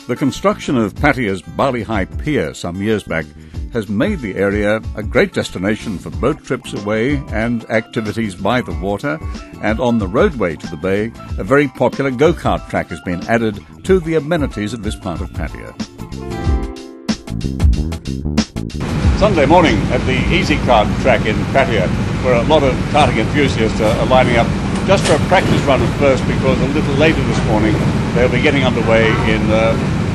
The construction of Pattaya's Bali High Pier some years back has made the area a great destination for boat trips away and activities by the water, and on the roadway to the bay, a very popular go-kart track has been added to the amenities of this part of Pattaya. Sunday morning at the Easy Kart track in Pattaya, where a lot of karting enthusiasts are lining up just for a practice run at first, because a little later this morning they'll be getting underway in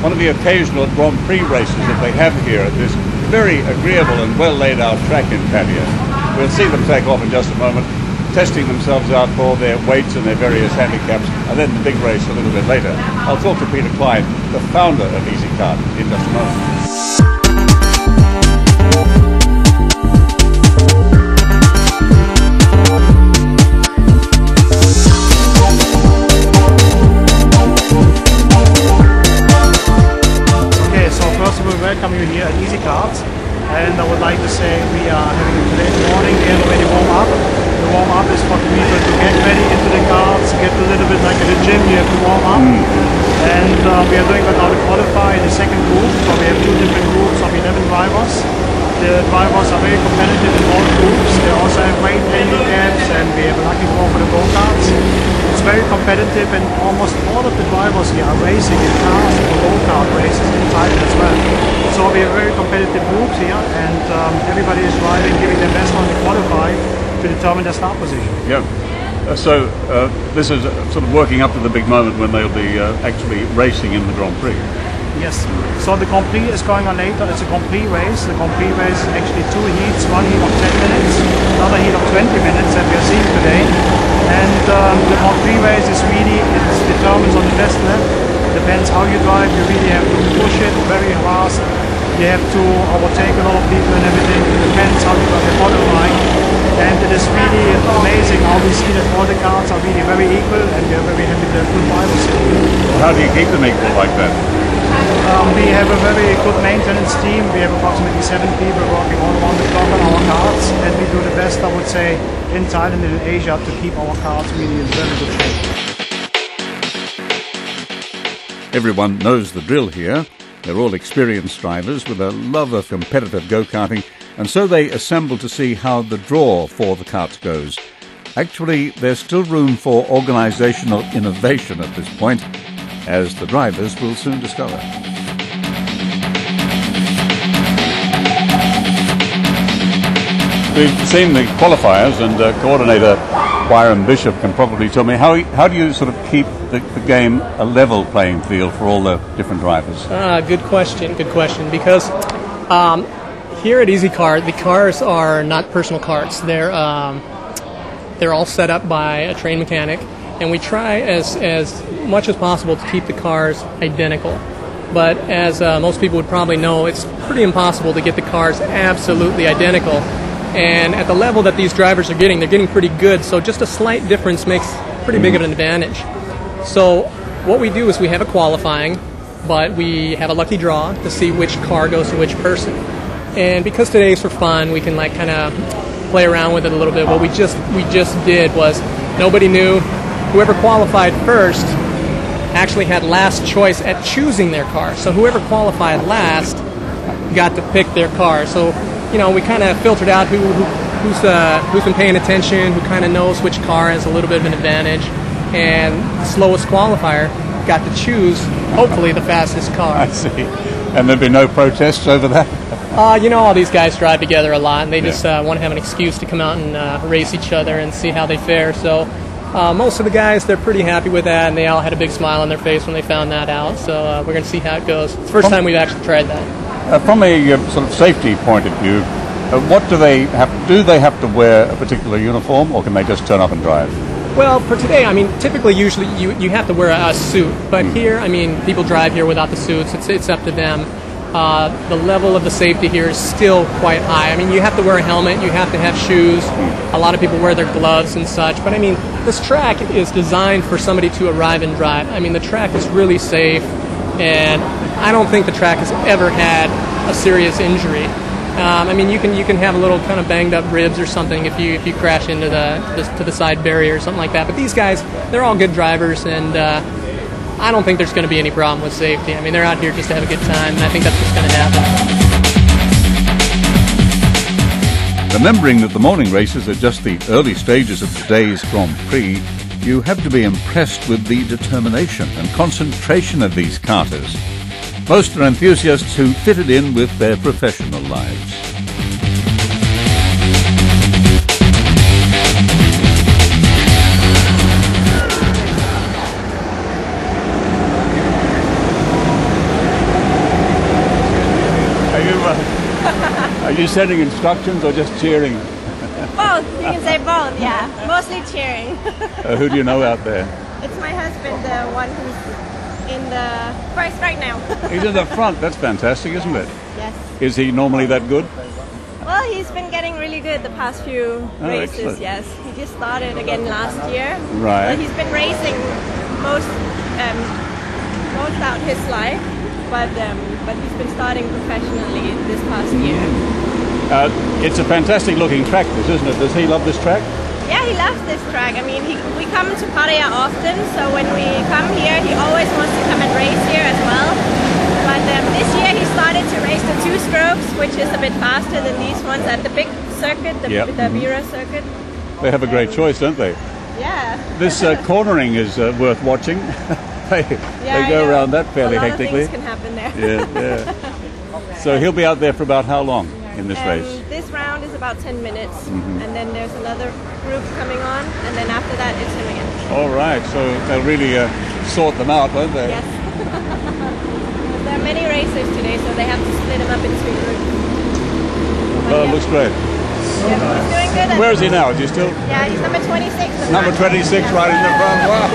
one of the occasional Grand Prix races that they have here at this very agreeable and well laid out track in Pattaya. We'll see them take off in just a moment, testing themselves out for their weights and their various handicaps, and then the big race a little bit later. I'll talk to Peter Klein, the founder of Easy Kart, in just a moment. Welcome you here at Easy Kart, and I would like to say we are having today's morning here already warm up. The warm up is for people to get ready into the karts, get a little bit like at the gym, you have to warm up. And we are doing that now to qualify in the second group, so we have two different groups of 11 drivers. The drivers are very competitive in all groups. They also have weight handicaps, and we have a lucky draw for the go-karts. It's very competitive, and almost all of the drivers here are racing in cars or go-kart races in Thailand as well. So we have very competitive groups here, and everybody is driving, giving their best on to qualify to determine their start position. Yeah. So this is sort of working up to the big moment when they'll be actually racing in the Grand Prix. Yes. So the Grand Prix is going on later. It's a Grand Prix race. The Grand Prix race is actually two heats, one heat of 10 minutes, another heat of 20 minutes that we are seeing today. And the Grand Prix race is really, it determines on the best lap. Depends how you drive. You really have to push it very fast. You have to overtake a lot of people and everything. It depends how you drive your qualifying. And it is really amazing how we see that all the cars are really very equal, and we are very happy to have good drivers here. How do you keep them equal like that? We have a very good maintenance team. We have approximately 7 people working all around the clock on our cars, and we do the best, I would say, in Thailand and in Asia to keep our cars really in very good shape. Everyone knows the drill here. They're all experienced drivers with a love of competitive go-karting, and so they assemble to see how the draw for the karts goes. Actually, there's still room for organisational innovation at this point, as the drivers will soon discover. We've seen the qualifiers, and coordinator Byron Bishop can probably tell me how do you sort of keep the game a level playing field for all the different drivers? Good question, because here at Easy Kart, the cars are not personal karts. They're all set up by a trained mechanic, and we try as much as possible to keep the cars identical. But as most people would probably know, it's pretty impossible to get the cars absolutely identical. And at the level that these drivers are getting, they're getting pretty good, so just a slight difference makes pretty big of an advantage. So what we do is we have a qualifying, but we have a lucky draw to see which car goes to which person. And because today is for fun, we can like kind of play around with it a little bit. What we just did was nobody knew. Whoever qualified first actually had last choice at choosing their car. So whoever qualified last got to pick their car. So you know, we kind of filtered out who's been paying attention, who kind of knows which car has a little bit of an advantage, and the slowest qualifier got to choose, hopefully, the fastest car. I see. And there'd be no protests over that? You know, all these guys drive together a lot, and they just want to have an excuse to come out and race each other and see how they fare. So most of the guys, they're pretty happy with that, and they all had a big smile on their face when they found that out. So we're going to see how it goes. It's the first time we've actually tried that. From a sort of safety point of view, what do they have? Do they have to wear a particular uniform, or can they just turn up and drive? Well, for today, I mean, typically, usually you have to wear a suit, but here, I mean, people drive here without the suits. It's up to them. The level of the safety here is still quite high. I mean, you have to wear a helmet, you have to have shoes. A lot of people wear their gloves and such, but I mean, this track is designed for somebody to arrive and drive. I mean, the track is really safe, and I don't think the track has ever had a serious injury. I mean, you can have a little kind of banged up ribs or something if you crash into the side barrier or something like that. But these guys, they're all good drivers, and I don't think there's going to be any problem with safety. I mean, they're out here just to have a good time, and I think that's what's going to happen. Remembering that the morning races are just the early stages of today's Grand Prix, you have to be impressed with the determination and concentration of these karters. Most are enthusiasts who fit it in with their professional lives. Are you sending instructions or just cheering? Both. You can say both, yeah. Mostly cheering. Who do you know out there? It's my husband, the one who's in the first right now. He's in the front. That's fantastic, isn't it? Yes. Is he normally that good? Well, he's been getting really good the past few races, excellent. Yes. He just started again last year. Right. But he's been racing most out his life, but he's been starting professionally this past year. It's a fantastic looking track, this, isn't it? Does he love this track? Yeah, he loves this track. I mean, we come to Pattaya often, so when we come here, he always wants to come and race here as well. But this year he started to race the 2 strokes, which is a bit faster than these ones at the big circuit, the Vira circuit. They have a great choice, don't they? Yeah. This cornering is worth watching. they go around that fairly hectically. A lot of things can happen there. Yeah. So he'll be out there for about how long in this race? This round is about 10 minutes, and then there's another group coming on, and then after that it's him again. All right, so they'll really sort them out, won't they? Yes. There are many racers today, so they have to split them up into groups. Well, it looks great. Yeah, he's doing good. Where is he now? Is he still? Yeah, he's number 26. Number 26 right in the front. Wow.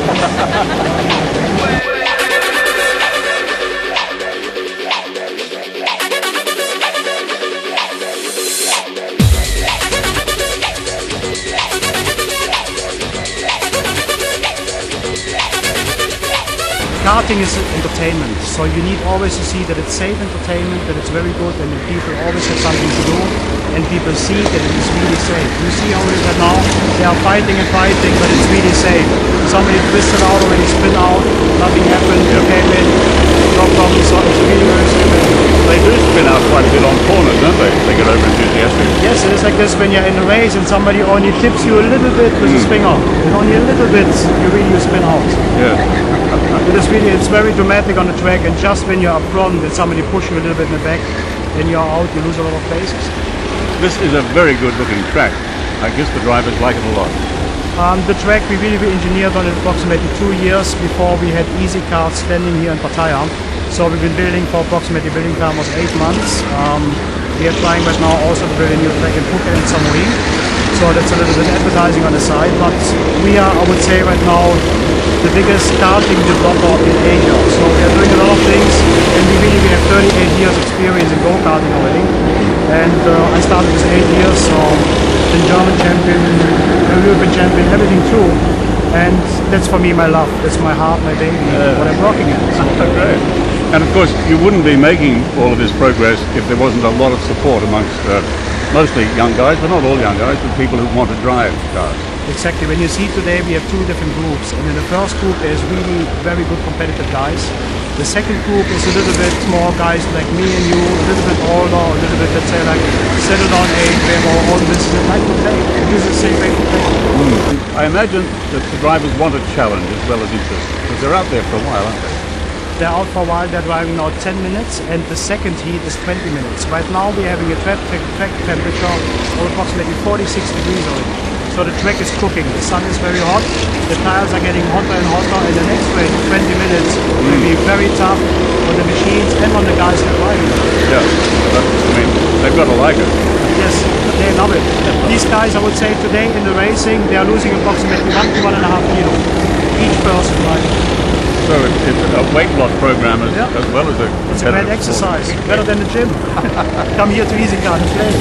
Karting is entertainment, so you need always to see that it's safe entertainment, that it's very good, and that people always have something to do, and people see that it is really safe. You see how it is right now, they are fighting and fighting, but it's really safe. Somebody twisted out already, spin out, nothing happened, you came in, no problem, so it's really very safe. They do spin out quite a bit on corners, don't they? They get over enthusiastic. Yes, it is like this when you're in a race and somebody only tips you a little bit with a finger. And only a little bit, you spin out. Yeah. It's very dramatic on the track, and just when you're up front and somebody pushes you a little bit in the back, then you're out, you lose a lot of places. This is a very good looking track. I guess the drivers like it a lot. The track we really engineered on it approximately 2 years before we had easy karts standing here in Pattaya. So we've been building for approximately building time was 8 months. We are trying right now also to build a new track in Phuket and Samui. So that's a little bit advertising on the side, but we are, I would say right now, the biggest karting developer in Asia. So we are doing a lot of things, and we have 38 years experience in go-karting already. And I started with 8 years, so been German champion, European champion, everything too. And that's for me my love, that's my heart, my baby, what I'm rocking at. So. Great. And of course, you wouldn't be making all of this progress if there wasn't a lot of support amongst mostly young guys, but not all young guys, but people who want to drive cars. Exactly. When you see today, we have 2 different groups, and in the first group there's really very good competitive guys. The second group is a little bit more guys like me and you, a little bit older, a little bit, let's say, like settled on age, they have all this is like to play. This is a safe way to play. I imagine that the drivers want a challenge as well as interest, because they're out there for a while, aren't they? They're out for a while, they're driving now 10 minutes, and the second heat is 20 minutes. Right now we're having a track temperature of approximately 46 degrees already. So the track is cooking, the sun is very hot, the tires are getting hotter and hotter, and the next race, 20 minutes, will be very tough on the machines and on the guys that are driving. Yeah, I mean, they've got to like it. Yes, they love it. These guys, I would say, today in the racing, they are losing approximately 1 to 1.5 kilos, each person driving. So it's a weight loss program as well as a... It's a great exercise, better than the gym. Come here to Easy Kart and play.